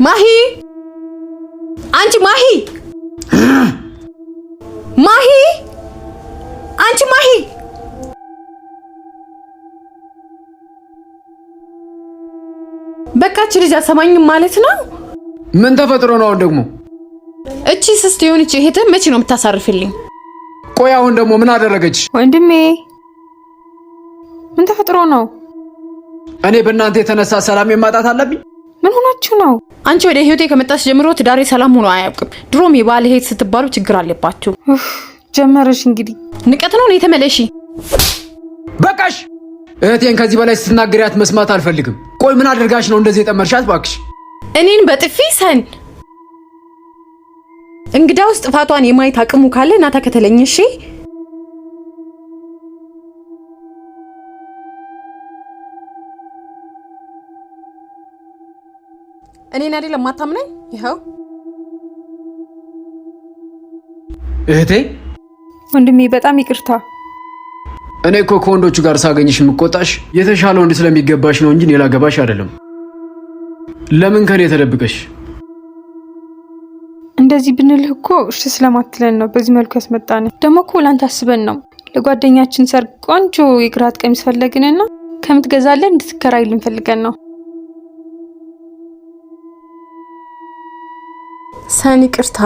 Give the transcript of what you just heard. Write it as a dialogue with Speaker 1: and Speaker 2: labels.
Speaker 1: ማሂ አንቺ ማሂ ማሂ አንቺ ማሂ በቃች ልጅ አሰማኝም ማለት ነው።
Speaker 2: ምን ተፈጥሮ ነው ደግሞ?
Speaker 1: እቺ ስስት የሆነች እህት መቼ ነው የምታሳርፍልኝ?
Speaker 2: ቆይ አሁን ደግሞ ምን አደረገች?
Speaker 3: ወንድሜ ምን ተፈጥሮ ነው?
Speaker 2: እኔ በእናንተ የተነሳ ሰላም የማጣት አለብኝ?
Speaker 3: ምን ሆናችሁ ነው?
Speaker 1: አንቺ ወደ ህይወቴ ከመጣሽ ጀምሮ ትዳሬ ሰላም ሆኖ አያውቅም። ድሮም የባል እህት ስትባሉ ችግር አለባችሁ።
Speaker 3: ጀመረሽ እንግዲህ
Speaker 1: ንቀት ነው። ተመለሺ
Speaker 2: በቃሽ። እህቴን ከዚህ በላይ ስትናገሪያት መስማት አልፈልግም። ቆይ ምን አድርጋሽ ነው እንደዚህ የጠመርሻት? ባክሽ
Speaker 1: እኔን በጥፊ ሰን እንግዳውስ ጥፋቷን የማየት አቅሙ ካለ እና ተከተለኝ እሺ። እኔን አይደለም ማታምነኝ? ይሄው
Speaker 2: እህቴ።
Speaker 3: ወንድሜ በጣም ይቅርታ።
Speaker 2: እኔ እኮ ከወንዶቹ ጋር ሳገኝሽ የምቆጣሽ የተሻለ ወንድ ስለሚገባሽ ነው እንጂ ሌላ ገባሽ አይደለም። ለምን ከኔ ተደብቀሽ?
Speaker 3: እንደዚህ ብንልህ እኮ እሺ ስለማትለን ነው በዚህ መልኩ ያስመጣን። ደግሞ እኮ ላንተ አስበን ነው። ለጓደኛችን ሰርግ ቆንጆ የግራት ቀሚስ ፈለግንና ከምትገዛለን እንድትከራይልን ፈልገን ነው።
Speaker 1: ሰኒ ይቅርታ።